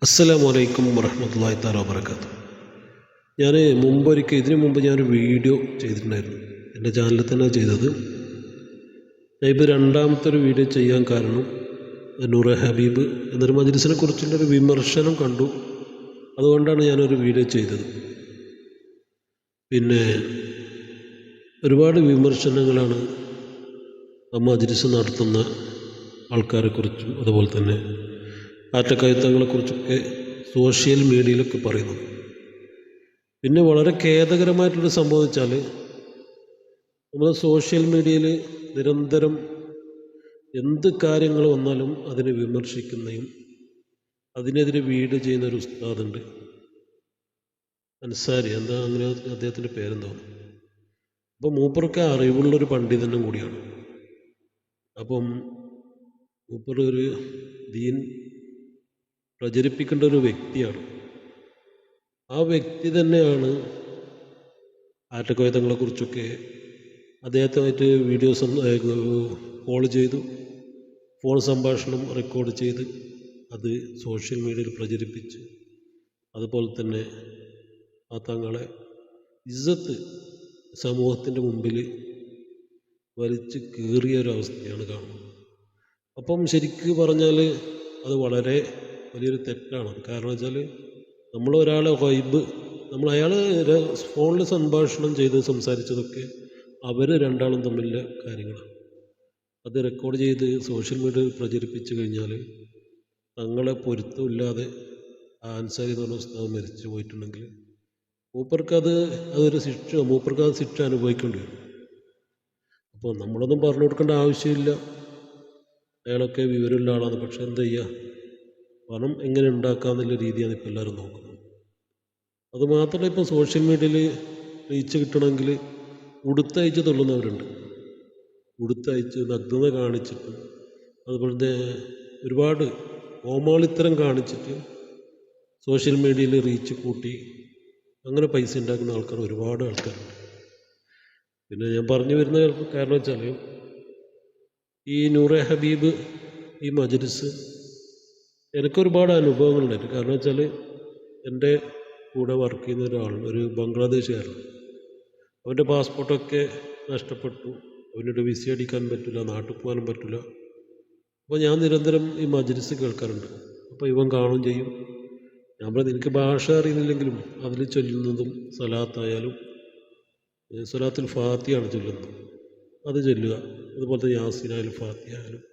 അസ്സലാമു അലൈക്കും വറഹ്മത്തുള്ളാഹി തആല വബറകാതുഹു. ഇതിനു മുമ്പ് ഞാനൊരു വീഡിയോ ചെയ്തിട്ടുണ്ടായിരുന്നു. എൻ്റെ ചാനലിൽ തന്നെ ചെയ്തത്. ഞാനിപ്പോൾ രണ്ടാമത്തെ ഒരു വീഡിയോ ചെയ്യാൻ കാരണം നൂറെ ഹബീബ് എന്നൊരു മജ്‌ലിസിനെ കുറിച്ചുള്ളൊരു വിമർശനം കണ്ടു. അതുകൊണ്ടാണ് ഞാനൊരു വീഡിയോ ചെയ്തത്. പിന്നെ ഒരുപാട് വിമർശനങ്ങളാണ് ആ മജ്‌ലിസ് നടത്തുന്ന ആൾക്കാരെക്കുറിച്ചും അതുപോലെ തന്നെ ആറ്റക്കയറ്റങ്ങളെക്കുറിച്ചൊക്കെ സോഷ്യൽ മീഡിയയിലൊക്കെ പറയുന്നു. പിന്നെ വളരെ ഖേദകരമായിട്ടൊരു സംഭവം വെച്ചാൽ നമ്മൾ സോഷ്യൽ മീഡിയയിൽ നിരന്തരം എന്ത് കാര്യങ്ങൾ വന്നാലും അതിനെ വിമർശിക്കുന്നതും അതിനെതിരെ വീഡിയോ ചെയ്യുന്ന ഒരു ഉസ്താദുണ്ട്, അൻസാരി, എന്താ അങ്ങനെ അദ്ദേഹത്തിൻ്റെ പേരെന്താണ്. അപ്പോൾ മൂപ്പർക്ക് അറിവുള്ളൊരു പണ്ഡിതനും കൂടിയാണ്. അപ്പം മൂപ്പർ ഒരു ദീൻ പ്രചരിപ്പിക്കേണ്ട ഒരു വ്യക്തിയാണ്. ആ വ്യക്തി തന്നെയാണ് ആറ്റക്കോയത്തങ്ങളെക്കുറിച്ചൊക്കെ അദ്ദേഹത്തുമായിട്ട് വീഡിയോസ് കോൾ ചെയ്തു, ഫോൺ സംഭാഷണം റെക്കോർഡ് ചെയ്ത് അത് സോഷ്യൽ മീഡിയയിൽ പ്രചരിപ്പിച്ച് അതുപോലെ തന്നെ ആ തങ്ങളെ ഇസ്സത്ത് സമൂഹത്തിൻ്റെ മുമ്പിൽ വലിച്ച് കീറിയ ഒരവസ്ഥയാണ് കാണുന്നത്. അപ്പം ശരിക്ക് പറഞ്ഞാൽ അത് വളരെ വലിയൊരു തെറ്റാണ്. കാരണം വെച്ചാൽ നമ്മളൊരാളെ ഗൈബ് അയാൾ ഫോണിൽ സംഭാഷണം ചെയ്ത് സംസാരിച്ചതൊക്കെ അവർ രണ്ടാളും തമ്മിലുള്ള കാര്യങ്ങളാണ്. അത് റെക്കോർഡ് ചെയ്ത് സോഷ്യൽ മീഡിയയിൽ പ്രചരിപ്പിച്ചു കഴിഞ്ഞാൽ തങ്ങളെ പൊരുത്തമില്ലാതെ ആ അൻസാരി എന്ന് പറഞ്ഞ ഉസ്താദ് മരിച്ചു പോയിട്ടുണ്ടെങ്കിൽ അതൊരു മൂപ്പർക്ക് അത് ശിക്ഷ അനുഭവിക്കേണ്ടി വരും. അപ്പോൾ നമ്മളൊന്നും പറഞ്ഞു കൊടുക്കേണ്ട ആവശ്യമില്ല, അയാളൊക്കെ വിവരമുള്ള ആളാണ്. പക്ഷെ എന്താ ചെയ്യുക, പണം എങ്ങനെ ഉണ്ടാക്കാമെന്നുള്ള രീതിയാണ് ഇപ്പോൾ എല്ലാവരും നോക്കുന്നത്. അതുമാത്രമല്ല, ഇപ്പോൾ സോഷ്യൽ മീഡിയയിൽ റീച്ച് കിട്ടണമെങ്കിൽ ഉടുത്തയച്ച് തള്ളുന്നവരുണ്ട്. ഉടുത്തയച്ച് നഗ്നത കാണിച്ചിട്ട് അതുപോലത്തെ ഒരുപാട് കോമാളിത്തരം കാണിച്ചിട്ട് സോഷ്യൽ മീഡിയയിൽ റീച്ച് കൂട്ടി അങ്ങനെ പൈസ ഉണ്ടാക്കുന്ന ഒരുപാട് ആൾക്കാരുണ്ട്. പിന്നെ ഞാൻ പറഞ്ഞു വരുന്ന കാരണം വെച്ചാൽ ഈ നൂറെ ഹബീബ് ഈ മജ്‌ലിസ് എനിക്കൊരുപാട് അനുഭവങ്ങളുണ്ടായിട്ട്. കാരണം വെച്ചാൽ എൻ്റെ കൂടെ വർക്ക് ചെയ്യുന്ന ഒരു ബംഗ്ലാദേശുകാരൻ, അവൻ്റെ പാസ്പോർട്ടൊക്കെ നഷ്ടപ്പെട്ടു, അവനോട് വിസ അടിക്കാൻ പറ്റില്ല, നാട്ടിൽ പോകാനും പറ്റില്ല. അപ്പോൾ ഞാൻ നിരന്തരം ഈ മജ്‌ലിസ് കേൾക്കാറുണ്ട്. അപ്പോൾ ഇവൻ കാണും ചെയ്യും. ഞാൻ പറഞ്ഞു, എനിക്ക് ഭാഷ അറിയുന്നില്ലെങ്കിലും അതിൽ ചൊല്ലുന്നതും സലാത്തായാലും സലാത്തുൽ ഫാത്തിഹയാണ് ചൊല്ലുന്നത്, അത് ചൊല്ലുക. അതുപോലത്തെ യാസീനായാലും ഫാത്തിഹ ആയാലും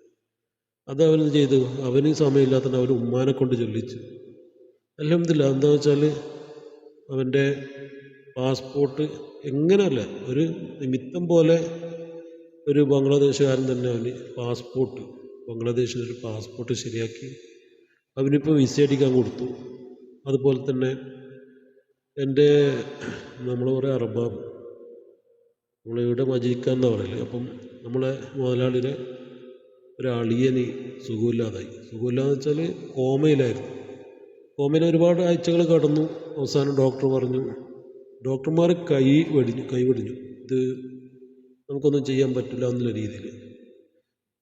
അത് അവൻ ചെയ്തു. അവന് സമയമില്ലാത്തതിന് അവൻ ഉമ്മാനെ കൊണ്ട് ചൊല്ലിച്ചു. അൽഹംദുലില്ലാഹ്. എന്താ വെച്ചാൽ അവൻ്റെ പാസ്പോർട്ട് എങ്ങനെയല്ല, ഒരു നിമിത്തം പോലെ ഒരു ബംഗ്ലാദേശുകാരൻ തന്നെ അവന് ബംഗ്ലാദേശിലൊരു പാസ്പോർട്ട് ശരിയാക്കി അവനിപ്പോൾ വിസ അടിക്കാൻ കൊടുത്തു. അതുപോലെ തന്നെ നമ്മൾ കുറേ അറബാബ്, നമ്മളിവിടെ മജീക്കാന്നാണ് പറയല്. അപ്പം നമ്മളെ മുതലാളിയുടെ ഒരളിയന് സുഖമില്ലാന്ന് വെച്ചാൽ കോമയിലായിരുന്നു. കോമയിൽ ഒരുപാട് ആഴ്ചകൾ കടന്നു. അവസാനം ഡോക്ടർമാർ കൈ വെടിഞ്ഞു, ഇത് നമുക്കൊന്നും ചെയ്യാൻ പറ്റില്ല എന്നുള്ള രീതിയിൽ.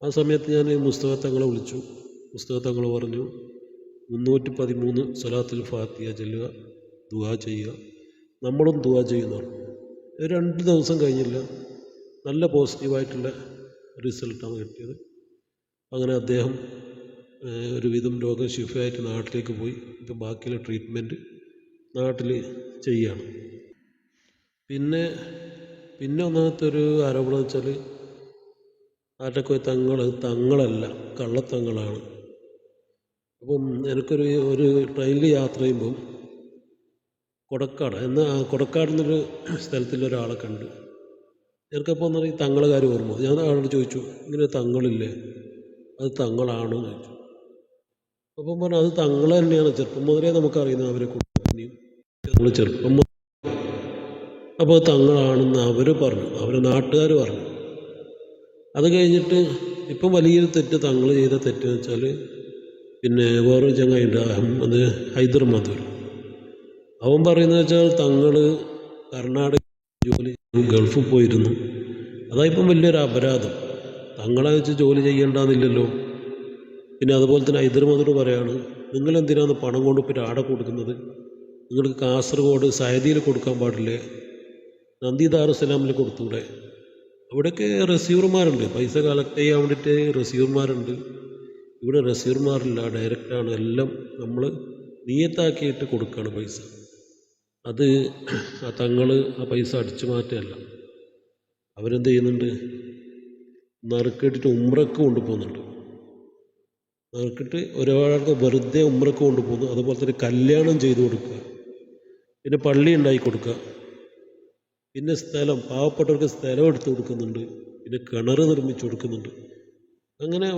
ആ സമയത്ത് ഞാൻ മുസ്തഫ തങ്ങളെ വിളിച്ചു. മുസ്തഫ തങ്ങൾ പറഞ്ഞു, 313 സലാത്തുൽ ഫാത്തിഹ ചൊല്ലുക, ദുആ ചെയ്യുക, നമ്മളും ദുആ ചെയ്യുന്നു പറഞ്ഞു. 2 ദിവസം കഴിഞ്ഞില്ല, നല്ല പോസിറ്റീവായിട്ടുള്ള റിസൾട്ടാണ് കിട്ടിയത്. അങ്ങനെ അദ്ദേഹം ഒരുവിധം രോഗം ശിഫയായിട്ട് നാട്ടിലേക്ക് പോയി. ഇപ്പം ബാക്കിയുള്ള ട്രീറ്റ്മെൻറ്റ് നാട്ടിൽ ചെയ്യുകയാണ്. പിന്നെ ഒന്നാമത്തെ ഒരു ആരോപണം വെച്ചാൽ ആറ്റക്കോയ തങ്ങളല്ല, കള്ളത്തങ്ങളാണ്. അപ്പം ഒരു ട്രെയിനിൽ യാത്ര ചെയ്യുമ്പം കൊടക്കാട് എന്നൊരു സ്ഥലത്തുള്ളൊരാളെ കണ്ട് എനിക്കപ്പോൾ എന്ന് പറയും തങ്ങളെ കാര്യം ഓർമ്മ. ഞാൻ ആളോട് ചോദിച്ചു, ഇങ്ങനെ തങ്ങളില്ലേ, അത് തങ്ങളാണോ എന്ന് ചോദിച്ചു. അപ്പം പറഞ്ഞു, അത് തങ്ങൾ തന്നെയാണ്, ചെറുപ്പം മുതലേ നമുക്കറിയുന്ന അവരെ കുറിച്ച്, നമ്മൾ ചെറുപ്പം മുതൽ. അപ്പോൾ അത് തങ്ങളാണെന്ന് അവരെ നാട്ടുകാർ പറഞ്ഞു. അത് കഴിഞ്ഞിട്ട് ഇപ്പം വലിയൊരു തെറ്റ് തങ്ങൾ ചെയ്ത തെറ്റെന്ന് വെച്ചാൽ, പിന്നെ വേറൊരു ചങ്ങായിണ്ട്, അത് ഹൈദർ മധൂർ, അവൻ പറയുന്നത് വെച്ചാൽ തങ്ങൾ കർണാടക ജോലി ഗൾഫിൽ പോയിരുന്നു, അതായിപ്പം വലിയൊരു അപരാധം. തങ്ങളെ വെച്ച് ജോലി ചെയ്യേണ്ടെന്നില്ലല്ലോ. പിന്നെ അതുപോലെ തന്നെ ഹൈദർ മധൂർ പറയാണ്, നിങ്ങളെന്തിനാണ് പണം കൊണ്ടുപോയിട്ട് ആടെ കൊടുക്കുന്നത്? നിങ്ങൾക്ക് കാസർഗോഡ് സയദിയിൽ കൊടുക്കാൻ പാടില്ലേ? നന്ദി ദാറുസലാമിൽ കൊടുത്തൂടെ? അവിടെയൊക്കെ റെസീവർമാരുണ്ട്, പൈസ കളക്ട് ചെയ്യാൻ വേണ്ടിയിട്ട് റെസീവർമാരുണ്ട്. ഇവിടെ റെസീവർമാരില്ല, ഡയറക്റ്റാണ്. എല്ലാം നമ്മൾ നിയത്താക്കിയിട്ട് കൊടുക്കുകയാണ് പൈസ. അത് ആ തങ്ങൾ ആ പൈസ അടിച്ചു മാറ്റുകയല്ല. അവരെന്ത് ചെയ്യുന്നുണ്ട്? നറുക്കിട്ടിട്ട് ഉംറക്ക് കൊണ്ടുപോകുന്നുണ്ട്. നറുക്കിട്ട് ഒരാൾക്ക് വെറുതെ ഉംറക്ക് കൊണ്ടുപോകുന്നു. അതുപോലെ തന്നെ കല്യാണം ചെയ്തു കൊടുക്കുക, പിന്നെ പള്ളി ഉണ്ടാക്കി കൊടുക്കുക, പിന്നെ സ്ഥലം, പാവപ്പെട്ടവർക്ക് സ്ഥലം എടുത്തു കൊടുക്കുന്നുണ്ട്, പിന്നെ കിണർ നിർമ്മിച്ചു കൊടുക്കുന്നുണ്ട്. അങ്ങനെ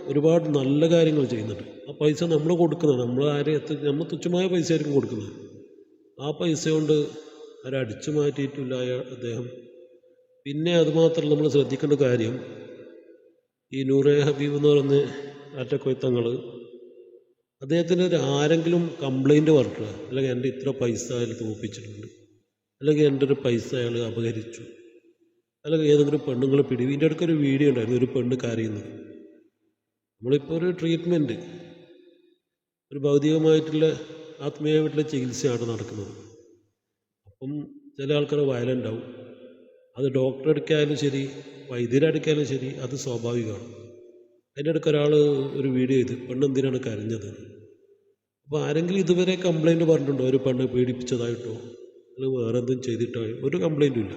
ഒരുപാട് നല്ല കാര്യങ്ങൾ ചെയ്യുന്നുണ്ട്. ആ പൈസ നമ്മൾ കൊടുക്കുന്നത്, നമ്മൾ തുച്ഛമായ പൈസ ആയിരിക്കും കൊടുക്കുന്നത്. ആ പൈസ കൊണ്ട് അടിച്ചു മാറ്റിയിട്ടില്ല അദ്ദേഹം. പിന്നെ അതുമാത്രമല്ല, നമ്മൾ ശ്രദ്ധിക്കേണ്ട കാര്യം, ഈ നൂറെ ഹബീബ് എന്ന് പറയുന്ന ആറ്റക്കൊയ്ത്തങ്ങൾ, അദ്ദേഹത്തിന് ആരെങ്കിലും കംപ്ലൈൻറ്റ് പറഞ്ഞിട്ട്, അല്ലെങ്കിൽ എൻ്റെ ഇത്ര പൈസ അയാൾ തോപ്പിച്ചിട്ടുണ്ട്, അല്ലെങ്കിൽ എൻ്റെ ഒരു പൈസ അയാൾ അപഹരിച്ചു, അല്ലെങ്കിൽ ഏതെങ്കിലും പെണ്ണുങ്ങൾ ഇതിൻ്റെ അടുത്തൊരു വീഡിയോ ഉണ്ടായിരുന്നു, ഒരു പെണ്ണ് കരയുന്നത്. നമ്മളിപ്പോൾ ഒരു ട്രീറ്റ്മെൻറ്റ്, ഒരു ഭൗതികമായിട്ടുള്ള ആത്മീയമായിട്ടുള്ള ചികിത്സയാണ് നടക്കുന്നത്. അപ്പം ചില ആൾക്കാർ വയലൻ്റ് ആവും. അത് ഡോക്ടറെ അടുക്കായാലും ശരി, വൈദ്യരടുക്കായാലും ശരി, അത് സ്വാഭാവികമാണ്. അതിൻ്റെ ഇടയ്ക്ക് ഒരാൾ ഒരു വീഡിയോ ചെയ്ത് പെണ്ണെന്തിനാണ് കരഞ്ഞത്. അപ്പോൾ ആരെങ്കിലും ഇതുവരെ കംപ്ലൈൻറ്റ് പറഞ്ഞിട്ടുണ്ടോ? ഒരു പെണ്ണ് പീഡിപ്പിച്ചതായിട്ടോ അല്ലെങ്കിൽ വേറെ എന്തും ചെയ്തിട്ടോ? ഒരു കംപ്ലൈൻറ്റും ഇല്ല.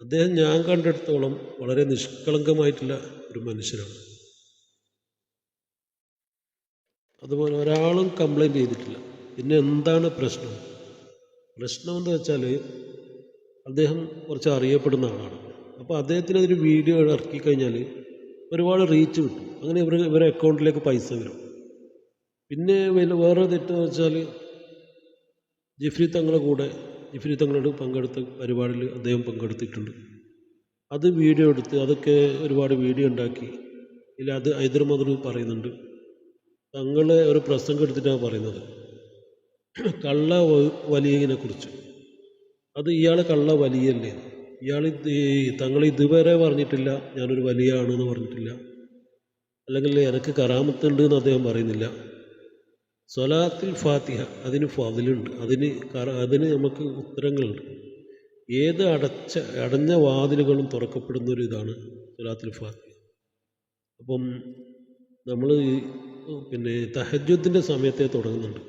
അദ്ദേഹം ഞാൻ കണ്ടെടുത്തോളം വളരെ നിഷ്കളങ്കമായിട്ടുള്ള ഒരു മനുഷ്യനാണ്. അതുപോലെ ഒരാളും കംപ്ലൈൻറ്റ് ചെയ്തിട്ടില്ല. പിന്നെ എന്താണ് പ്രശ്നം എന്ന് വെച്ചാൽ, അദ്ദേഹം കുറച്ച് അറിയപ്പെടുന്ന ആളാണ്. അപ്പോൾ അദ്ദേഹത്തിന് അതൊരു വീഡിയോ ഇറക്കി കഴിഞ്ഞാൽ ഒരുപാട് റീച്ച് കിട്ടും. അങ്ങനെ ഇവരെ അക്കൗണ്ടിലേക്ക് പൈസ വരും. പിന്നെ വേറെ തെറ്റെന്ന് വെച്ചാൽ, ജിഫ്രി തങ്ങളോട് പങ്കെടുത്ത പരിപാടിയിൽ അദ്ദേഹം പങ്കെടുത്തിട്ടുണ്ട്. അത് വീഡിയോ എടുത്ത് അതൊക്കെ ഒരുപാട് വീഡിയോ ഉണ്ടാക്കി. ഇല്ല, അത് ഹൈദർമദർ പറയുന്നുണ്ട്. തങ്ങളെ ഒരു പ്രസംഗം എടുത്തിട്ടാണ് പറയുന്നത് കള്ള വലിയനെ കുറിച്ച്. അത് ഇയാൾ കള്ള വലിയല്ലേ? തങ്ങൾ ഇതുവരെ പറഞ്ഞിട്ടില്ല ഞാനൊരു വലിയ ആണെന്ന് പറഞ്ഞിട്ടില്ല, അല്ലെങ്കിൽ എനിക്ക് കറാമത്തുണ്ട് എന്ന് അദ്ദേഹം പറയുന്നില്ല. സ്വലാത്തുൽ ഫാത്തിഹ അതിന് ഫളിലുണ്ട്, അതിന് നമുക്ക് ഉത്തരങ്ങളുണ്ട്. ഏത് അടഞ്ഞ വാതിലുകളും തുറക്കപ്പെടുന്ന ഒരു ഇതാണ് സ്വലാത്തുൽ ഫാത്തിഹ. അപ്പം നമ്മൾ പിന്നെ തഹജ്ജുദിൻ്റെ സമയത്തെ തുടങ്ങുന്നുണ്ട്.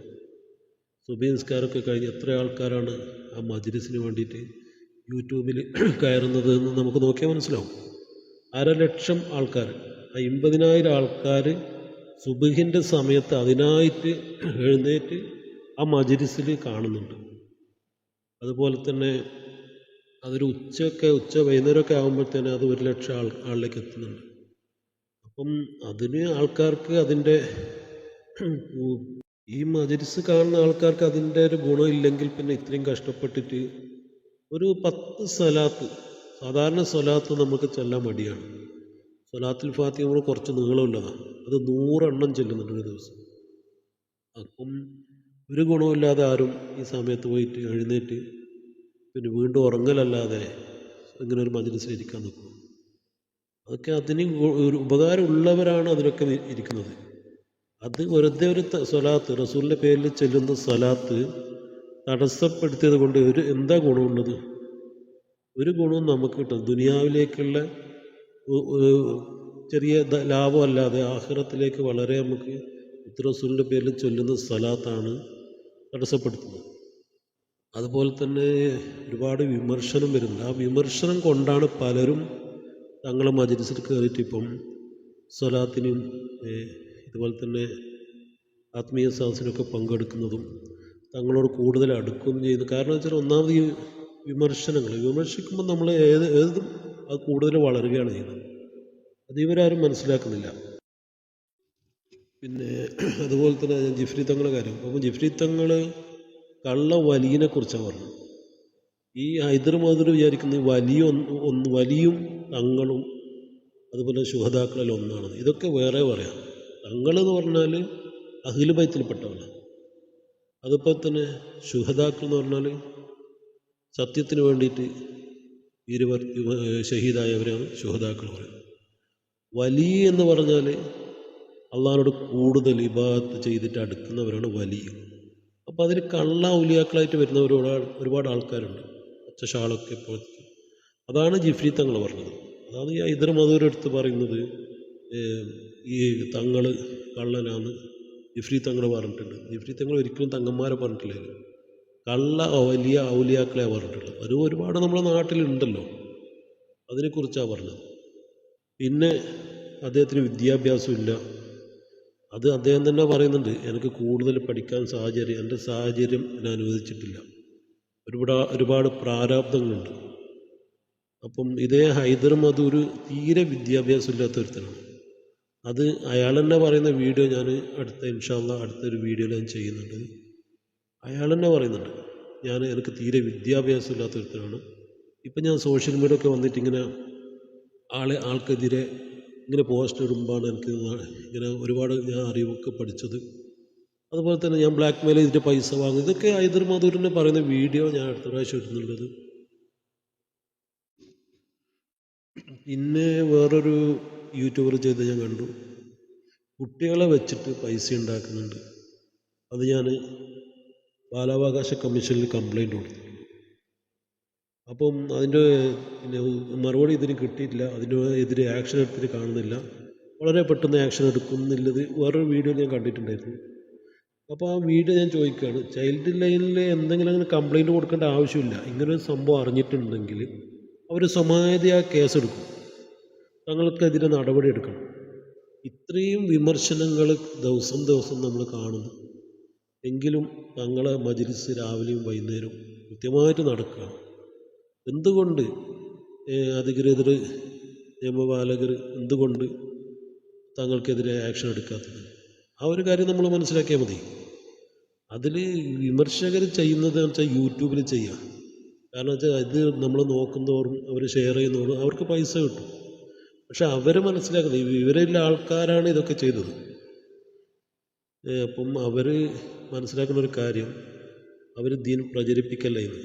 സുബഹി നിസ്കാരമൊക്കെ കഴിഞ്ഞ് എത്ര ആൾക്കാരാണ് ആ മജ്‌ലിസിന് വേണ്ടിയിട്ട് യൂട്യൂബിൽ കയറുന്നത് എന്ന് നമുക്ക് നോക്കിയാൽ മനസ്സിലാവും. 1,00,000 ആൾക്കാർ, 50,000 ആൾക്കാർ സുബഹിൻ്റെ സമയത്ത് അതിനായിട്ട് എഴുന്നേറ്റ് ആ മജ്‌ലിസിൽ കാണുന്നുണ്ട്. അതുപോലെ തന്നെ അതൊരു വൈകുന്നേരമൊക്കെ ആകുമ്പോഴത്തേന് അത് 1,00,000 ആളിലേക്ക് എത്തുന്നുണ്ട്. അപ്പം അതിന് ആൾക്കാർക്ക് അതിൻ്റെ ഈ മജ്‌ലിസ് കാണുന്ന ആൾക്കാർക്ക് അതിൻ്റെ ഒരു ഗുണമില്ലെങ്കിൽ പിന്നെ ഇത്രയും കഷ്ടപ്പെട്ടിട്ട് ഒരു 10 സ്വലാത്ത്, സാധാരണ സ്വലാത്ത് നമുക്ക് ചൊല്ലാൻ മടിയാണ്. സ്വലാത്തുൽ ഫാത്തിഹ നമ്മൾ കുറച്ച് നീളമുള്ളതാണ്, അത് 100 എണ്ണം ചെല്ലുന്നുണ്ട് ഒരു ദിവസം. അപ്പം ഒരു ഗുണമില്ലാതെ ആരും ഈ സമയത്ത് പോയിട്ട് എഴുന്നേറ്റ് പിന്നെ വീണ്ടും ഉറങ്ങലല്ലാതെ ഇങ്ങനെ ഒരു മജ്‌ലിസിലിരിക്കാൻ നിൽക്കും. അതൊക്കെ അതിന് ഒരു ഉപകാരമുള്ളവരാണ് അതിലൊക്കെ ഇരിക്കുന്നത്. അത് വെറുതെ ഒരു സ്വലാത്ത്, റസൂലിൻ്റെ പേരിൽ ചെല്ലുന്ന സ്വലാത്ത് തടസ്സപ്പെടുത്തിയത് കൊണ്ട് എന്താ ഗുണമുള്ളത്? ഒരു ഗുണവും നമുക്ക് കിട്ടും. ദുനിയാവിലേക്കുള്ള ചെറിയ ലാഭമല്ലാതെ ആഖിറത്തിലേക്ക് വളരെ നമുക്ക് റസൂലിൻ്റെ പേരിൽ ചൊല്ലുന്ന സ്വലാത്താണ് തടസ്സപ്പെടുത്തുന്നത്. അതുപോലെ തന്നെ ഒരുപാട് വിമർശനം വരുന്നുണ്ട്. ആ വിമർശനം കൊണ്ടാണ് പലരും തങ്ങളെ മജ്‌ലിസിൽ കയറിയിട്ട് ഇപ്പം സ്വലാത്തിനും ഇതുപോലെ തന്നെ ആത്മീയ സദസ്സിനൊക്കെ പങ്കെടുക്കുന്നതും തങ്ങളോട് കൂടുതൽ അടുക്കുകയും ചെയ്യുന്നു. കാരണം വെച്ചാൽ ഒന്നാമത് ഈ വിമർശിക്കുമ്പോൾ നമ്മൾ ഏതും അത് കൂടുതൽ വളരുകയാണ് ചെയ്യുന്നത്. അത് ഇവരാരും മനസ്സിലാക്കുന്നില്ല. പിന്നെ അതുപോലെ തന്നെ ജിഫ്രി തങ്ങളുടെ കാര്യം, അപ്പോൾ ജിഫ്രി തങ്ങൾ കള്ള വലിയനെ കുറിച്ചാണ് പറഞ്ഞത്. ഈ ഹൈദർമദർ വിചാരിക്കുന്ന വലിയും തങ്ങളും അതുപോലെ ശുഹദാക്കളിൽ ഒന്നാണ്. ഇതൊക്കെ വേറെ പറയാം. തങ്ങളെന്ന് പറഞ്ഞാൽ അഹ്ലു ബൈത്തിൽപ്പെട്ടവരാണ്. അതുപോലെ തന്നെ ശുഹദാക്കൾ എന്ന് പറഞ്ഞാൽ സത്യത്തിന് വേണ്ടിയിട്ട് ഷഹീദായവരാണ് ശുഹദാക്കൾ പറയുന്നത്. വലിയ എന്ന് പറഞ്ഞാൽ അള്ളാഹിനോട് കൂടുതൽ ഇബാദത്ത് ചെയ്തിട്ട് അടുക്കുന്നവരാണ് വലിയ. അപ്പോൾ അതിൽ കള്ള ഔലിയാക്കളായിട്ട് വരുന്നവരോട് ഒരുപാട് ആൾക്കാരുണ്ട്, പച്ച ഷാളൊക്കെ പോലത്തെ. അതാണ് ജിഫ്രി തങ്ങൾ പറഞ്ഞത്. അതാണ് ഈ ഹൈദർ മധൂർ എടുത്ത് പറയുന്നത്. ഈ തങ്ങൾ കള്ളനാന്ന് ജിഫ്രി തങ്ങൾ പറഞ്ഞിട്ടുണ്ട്. ജിഫ്രി തങ്ങൾ ഒരിക്കലും തങ്ങന്മാരെ പറഞ്ഞിട്ടില്ല, കള്ള വലിയ ഔലിയാക്കളെ പറഞ്ഞിട്ടുള്ളത്. അത് ഒരുപാട് നമ്മുടെ നാട്ടിലുണ്ടല്ലോ, അതിനെക്കുറിച്ചാണ് പറഞ്ഞത്. പിന്നെ അദ്ദേഹത്തിന് വിദ്യാഭ്യാസം ഇല്ല. അത് അദ്ദേഹം തന്നെ പറയുന്നുണ്ട്, എനിക്ക് കൂടുതൽ പഠിക്കാൻ എൻ്റെ സാഹചര്യം എന്നെ അനുവദിച്ചിട്ടില്ല, ഒരുപാട് പ്രാരാബ്ദങ്ങളുണ്ട്. അപ്പം ഇതേ ഹൈദർ മധൂർ തീരെ വിദ്യാഭ്യാസം ഇല്ലാത്ത ഒരുത്തനാണ്. അത് അയാൾ തന്നെ പറയുന്ന വീഡിയോ ഞാൻ ഇൻഷാ അല്ലാഹ് അടുത്തൊരു വീഡിയോയിൽ ഞാൻ ചെയ്യുന്നുണ്ട്. അയാൾ തന്നെ പറയുന്നുണ്ട്, എനിക്ക് തീരെ വിദ്യാഭ്യാസം ഇല്ലാത്ത ഒരുത്തനാണ്. ഇപ്പം ഞാൻ സോഷ്യൽ മീഡിയ ഒക്കെ വന്നിട്ട് ഇങ്ങനെ ആൾക്കെതിരെ ഇങ്ങനെ പോസ്റ്റ് ഇടുമ്പോഴാണ് എനിക്ക് ഇങ്ങനെ ഒരുപാട് ഞാൻ അറിവൊക്കെ പഠിച്ചത്. അതുപോലെ തന്നെ ഞാൻ ബ്ലാക്ക് മെയിൽ ചെയ്തിട്ട് പൈസ വാങ്ങും. ഇതൊക്കെ ഹൈദർ മധൂരിനെ പറയുന്ന വീഡിയോ ഞാൻ അടുത്ത പ്രാവശ്യം ഇടുന്നുള്ളത്. പിന്നെ വേറൊരു യൂട്യൂബർ ചെയ്ത് ഞാൻ കണ്ടു, കുട്ടികളെ വെച്ചിട്ട് പൈസ ഉണ്ടാക്കുന്നുണ്ട്. അത് ഞാൻ ബാലാവകാശ കമ്മീഷനിൽ കംപ്ലൈൻറ്റ് കൊടുത്തു. അപ്പം അതിൻ്റെ പിന്നെ മറുപടി ഇതിന് കിട്ടിയിട്ടില്ല. അതിനെതിരെ ആക്ഷൻ എടുത്തിട്ട് കാണുന്നില്ല. വളരെ പെട്ടെന്ന് ആക്ഷൻ എടുക്കുന്നില്ലത് വേറൊരു വീഡിയോ ഞാൻ കണ്ടിട്ടുണ്ടായിരുന്നു. അപ്പോൾ ആ വീഡിയോ ഞാൻ ചോദിക്കുകയാണ്, ചൈൽഡ് ലൈനിൽ എന്തെങ്കിലും അങ്ങനെ കംപ്ലൈൻറ്റ് കൊടുക്കേണ്ട ആവശ്യമില്ല. ഇങ്ങനൊരു സംഭവം അറിഞ്ഞിട്ടുണ്ടെങ്കിൽ അവർ സ്വമേധയാ കേസെടുക്കും, തങ്ങൾക്കെതിരെ നടപടി എടുക്കണം. ഇത്രയും വിമർശനങ്ങൾ ദിവസം നമ്മൾ കാണുന്നു. എങ്കിലും തങ്ങളെ മജ്‌ലിസ് രാവിലെയും വൈകുന്നേരവും കൃത്യമായിട്ട് നടക്കുകയാണ്. എന്തുകൊണ്ട് അധികൃതർ, നിയമപാലകർ എന്തുകൊണ്ട് തങ്ങൾക്കെതിരെ ആക്ഷൻ എടുക്കാത്തത്? ആ ഒരു കാര്യം നമ്മൾ മനസ്സിലാക്കിയാൽ മതി. അതിൽ വിമർശകർ ചെയ്യുന്നത് വെച്ചാൽ യൂട്യൂബിൽ ചെയ്യുക. കാരണം വെച്ചാൽ ഇത് നമ്മൾ നോക്കുന്നതോറും അവർ ഷെയർ ചെയ്യുന്നതോറും അവർക്ക് പൈസ കിട്ടും. പക്ഷെ അവർ മനസ്സിലാക്കുന്നത് വിവരമുള്ള ആൾക്കാരാണ് ഇതൊക്കെ ചെയ്തത്. അപ്പം അവർ മനസ്സിലാക്കുന്ന ഒരു കാര്യം, അവർ ദീൻ പ്രചരിപ്പിക്കല്ല എന്ന്.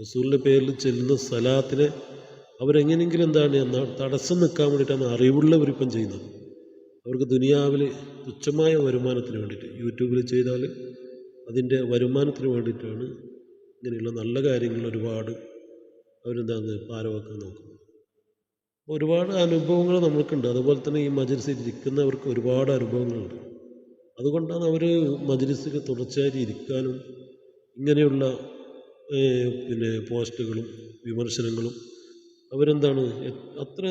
റസൂലിൻ്റെ പേരിൽ ചെല്ലുന്ന സലാത്തിനെ അവരെങ്ങനെയെങ്കിലും തടസ്സം നിൽക്കാൻ വേണ്ടിയിട്ടാണ് അറിവുള്ളവരിപ്പം ചെയ്യുന്നത്. അവർക്ക് ദുനിയാവിൽ തുച്ഛമായ വരുമാനത്തിന് വേണ്ടിയിട്ട് യൂട്യൂബിൽ ചെയ്താൽ അതിൻ്റെ വരുമാനത്തിന് വേണ്ടിയിട്ടാണ് ഇങ്ങനെയുള്ള നല്ല കാര്യങ്ങൾ ഒരുപാട് പാരവെക്കാൻ നോക്കുന്നത്. ഒരുപാട് അനുഭവങ്ങൾ നമുക്കുണ്ട്. അതുപോലെ തന്നെ ഈ മജ്‌ലിസിൽ ഇരിക്കുന്നവർക്ക് ഒരുപാട് അനുഭവങ്ങളുണ്ട്. അതുകൊണ്ടാണ് അവർ മജ്‌ലിസിൽ തുടർച്ചയായിട്ട് ഇരിക്കാനും ഇങ്ങനെയുള്ള പിന്നെ പോസ്റ്റുകളും വിമർശനങ്ങളും അത്ര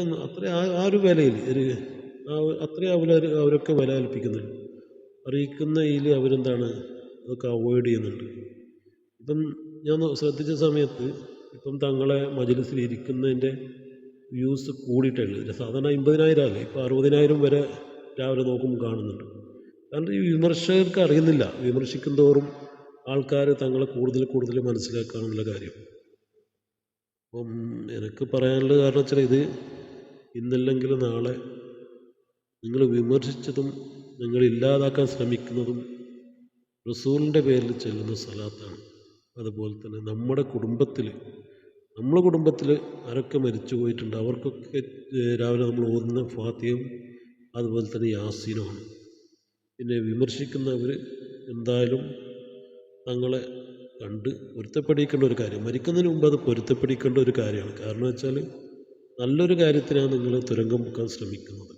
ആ ഒരു വിലയിൽ അത്രയും അവരൊക്കെ വില കൽപ്പിക്കുന്നുണ്ട്. അറിയിക്കുന്നതിൽ അതൊക്കെ അവോയ്ഡ് ചെയ്യുന്നുണ്ട്. ഇപ്പം ഞാൻ ശ്രദ്ധിച്ച സമയത്ത് ഇപ്പം തങ്ങളെ മജ്‌ലിസിൽ ഇരിക്കുന്നതിൻ്റെ വ്യൂസ് കൂടിയിട്ടുള്ളത്. സാധാരണ 50,000 അല്ലേ, ഇപ്പോൾ 60,000 വരെ രാവിലെ നോക്കുമ്പോൾ കാണുന്നുണ്ട്. കാരണം ഈ വിമർശകർക്ക് അറിയുന്നില്ല, വിമർശിക്കും തോറും ആൾക്കാർ തങ്ങളെ കൂടുതൽ മനസ്സിലാക്കാനുള്ള കാര്യം. അപ്പം എനിക്ക് പറയാനുള്ള കാരണം വെച്ചാൽ ഇത് ഇന്നല്ലെങ്കിൽ നാളെ നിങ്ങൾ വിമർശിച്ചതും നിങ്ങൾ ഇല്ലാതാക്കാൻ ശ്രമിക്കുന്നതും റസൂലിൻ്റെ പേരിൽ ചെല്ലുന്ന സലാത്താണ്. അതുപോലെ തന്നെ നമ്മുടെ കുടുംബത്തിൽ ആരൊക്കെ മരിച്ചു പോയിട്ടുണ്ട് അവർക്കൊക്കെ രാവിലെ നമ്മൾ ഓതുന്ന ഫാത്തിഹയും അതുപോലെ തന്നെ യാസീനുമാണ്. പിന്നെ വിമർശിക്കുന്നവർ എന്തായാലും തങ്ങളെ കണ്ട് പൊരുത്തപ്പെടിക്കേണ്ട ഒരു കാര്യം, മരിക്കുന്നതിന് മുമ്പ് അത് പൊരുത്തപ്പെടിക്കേണ്ട ഒരു കാര്യമാണ്. കാരണം വെച്ചാൽ നല്ലൊരു കാര്യത്തിനാണ് നിങ്ങൾ തുരങ്കം മുക്കാൻ ശ്രമിക്കുന്നത്.